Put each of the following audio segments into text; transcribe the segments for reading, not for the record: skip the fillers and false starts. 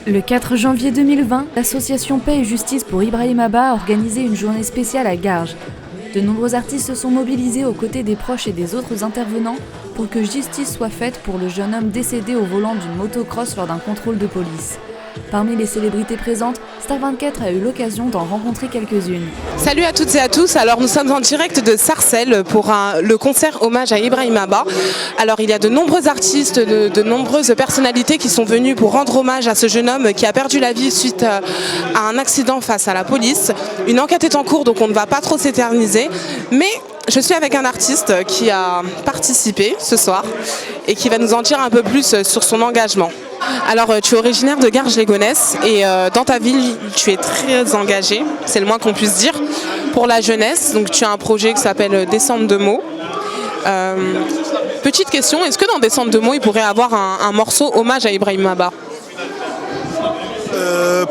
Le 4 janvier 2020, l'association Paix et Justice pour Ibrahim Abba a organisé une journée spéciale à Garges. De nombreux artistes se sont mobilisés aux côtés des proches et des autres intervenants pour que justice soit faite pour le jeune homme décédé au volant d'une motocross lors d'un contrôle de police. Parmi les célébrités présentes, Star 24 a eu l'occasion d'en rencontrer quelques-unes. Salut à toutes et à tous, alors nous sommes en direct de Sarcelles pour le concert hommage à Ibrahim Abba. Alors il y a de nombreux artistes, de nombreuses personnalités qui sont venues pour rendre hommage à ce jeune homme qui a perdu la vie suite à un accident face à la police. Une enquête est en cours donc on ne va pas trop s'éterniser, mais je suis avec un artiste qui a participé ce soir et qui va nous en dire un peu plus sur son engagement. Alors tu es originaire de Garges-les-Gonesse et dans ta ville tu es très engagé, c'est le moins qu'on puisse dire, pour la jeunesse. Donc tu as un projet qui s'appelle Descente de mots. Petite question, est-ce que dans Descente de mots il pourrait avoir un morceau hommage à Ibrahim Abba?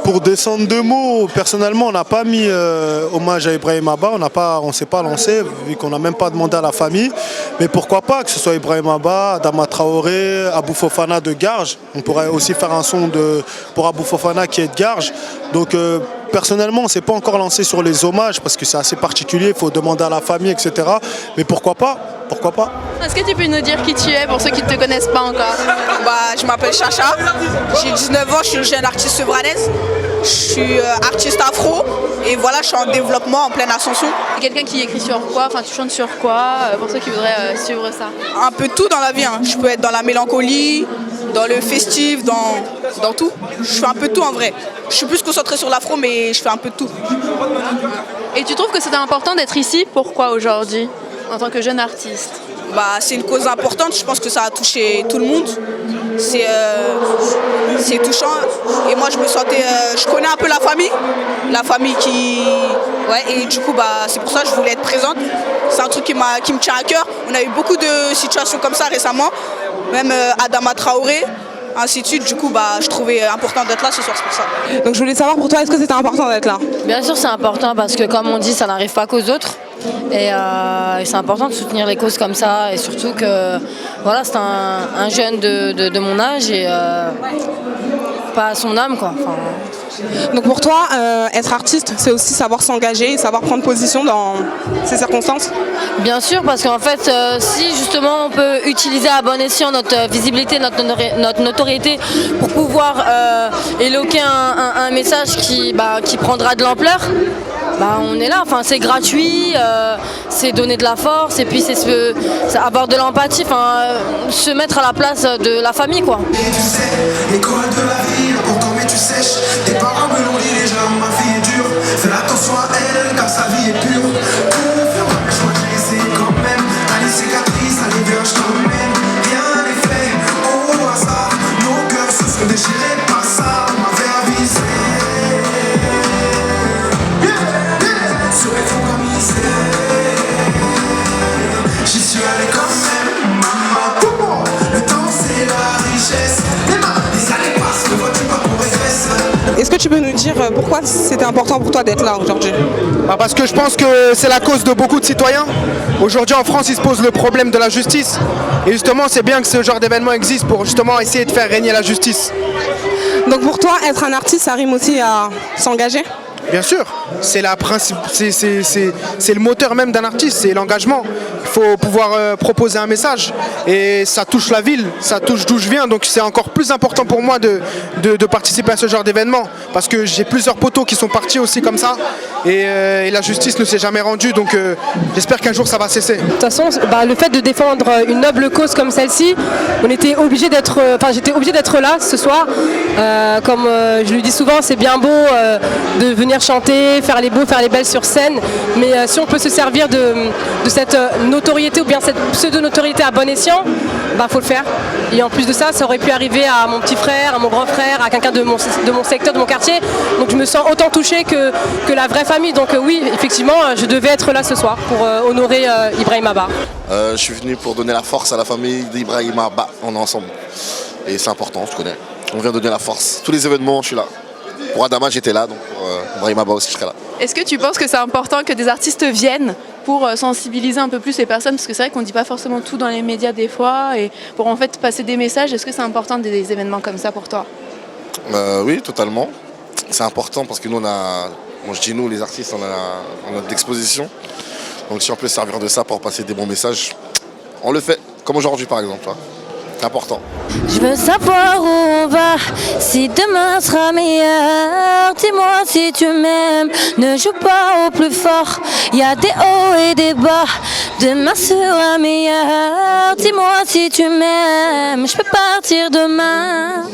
Pour Descente de mots, personnellement, on n'a pas mis hommage à Ibrahim Abba, on ne s'est pas lancé, vu qu'on n'a même pas demandé à la famille. Mais pourquoi pas, que ce soit Ibrahim Abba, Adama Traoré, Abou Fofana de Garges. On pourrait aussi faire un son pour Abou Fofana qui est de Garges. Donc personnellement, on ne s'est pas encore lancé sur les hommages, parce que c'est assez particulier, il faut demander à la famille, etc. Mais pourquoi pas? Pourquoi pas? Est-ce que tu peux nous dire qui tu es pour ceux qui ne te connaissent pas encore? Je m'appelle Chacha, j'ai 19 ans, je suis une jeune artiste sevranaise, je suis artiste afro et voilà, je suis en développement, en pleine ascension. Quelqu'un qui écrit sur quoi? Enfin, tu chantes sur quoi pour ceux qui voudraient suivre ça? Un peu tout dans la vie, hein. Je peux être dans la mélancolie, dans le festif, dans tout. Je fais un peu de tout en vrai. Je suis plus concentrée sur l'afro mais je fais un peu de tout. Et tu trouves que c'était important d'être ici? Pourquoi aujourd'hui, en tant que jeune artiste? C'est une cause importante, je pense que ça a touché tout le monde. C'est touchant et moi je me sentais, je connais un peu la famille qui... Ouais, et du coup c'est pour ça que je voulais être présente. C'est un truc qui me tient à cœur. On a eu beaucoup de situations comme ça récemment, même Adama Traoré, ainsi de suite. Du coup je trouvais important d'être là ce soir, c'est pour ça. Donc je voulais savoir pour toi, est-ce que c'était important d'être là? Bien sûr c'est important parce que comme on dit, ça n'arrive pas qu'aux autres. Et c'est important de soutenir les causes comme ça et surtout que voilà, c'est un jeune de mon âge et pas à son âme quoi. Enfin... Donc pour toi, être artiste, c'est aussi savoir s'engager et savoir prendre position dans ces circonstances? Bien sûr, parce qu'en fait, si justement on peut utiliser à bon escient notre visibilité, notre notoriété pour pouvoir éloquer un message qui prendra de l'ampleur, on est là, enfin, c'est gratuit, c'est donner de la force et puis c'est avoir de l'empathie, se mettre à la place de la famille quoi. Et tu sais, l'école de la vie, pourtant mais tu sèches. Tes parents me l'ont dit déjà, ma vie est dure. Fais attention à elle, car sa vie est pure. Ferme je crois que j'ai essayé quand même. T'as les cicatrices, allez viens, je t'emmène. Rien n'est fait, au hasard. Nos cœurs se sont déchirés par ça, on m'avait avisé. J'y suis allé quand même, maman. Le temps c'est la richesse. Les années passent, ne vois-tu pas qu'on régresse? Est-ce que tu peux nous dire pourquoi c'était important pour toi d'être là aujourd'hui? Parce que je pense que c'est la cause de beaucoup de citoyens. Aujourd'hui en France, il se pose le problème de la justice. Et justement, c'est bien que ce genre d'événement existe pour justement essayer de faire régner la justice. Donc pour toi, être un artiste, ça rime aussi à s'engager? Bien sûr, c'est le moteur même d'un artiste, c'est l'engagement. Il faut pouvoir proposer un message et ça touche la ville, ça touche d'où je viens, donc c'est encore plus important pour moi de participer à ce genre d'événement parce que j'ai plusieurs poteaux qui sont partis aussi comme ça et la justice ne s'est jamais rendue, donc j'espère qu'un jour ça va cesser. De toute façon, le fait de défendre une noble cause comme celle-ci, j'étais obligé d'être là ce soir. Comme je le dis souvent, c'est bien beau de venir chanter, faire les beaux, faire les belles sur scène, mais si on peut se servir de cette notoriété ou bien cette pseudo-notoriété à bon escient, faut le faire. Et en plus de ça, ça aurait pu arriver à mon petit frère, à mon grand frère, à quelqu'un de mon secteur, de mon quartier. Donc je me sens autant touchée que la vraie famille. Donc oui, effectivement, je devais être là ce soir pour honorer Ibrahim Abba. Je suis venu pour donner la force à la famille d'Ibrahim Abba. On est ensemble. Et c'est important, je connais. On vient donner la force. Tous les événements, je suis là. Pour Adama, j'étais là, donc pour Ibrahim Abba aussi, je serai là. Est-ce que tu penses que c'est important que des artistes viennent pour sensibiliser un peu plus les personnes? Parce que c'est vrai qu'on ne dit pas forcément tout dans les médias des fois, et pour en fait passer des messages, est-ce que c'est important des événements comme ça pour toi? Oui, totalement. C'est important parce que nous, je dis nous, les artistes, on a de l'exposition. Donc si on peut se servir de ça pour passer des bons messages, on le fait. Comme aujourd'hui par exemple. Hein. C'est important. Je veux savoir où on va, si demain sera meilleur. Dis-moi si tu m'aimes, ne joue pas au plus fort. Il y a des hauts et des bas, demain sera meilleur. Dis-moi si tu m'aimes, je peux partir demain.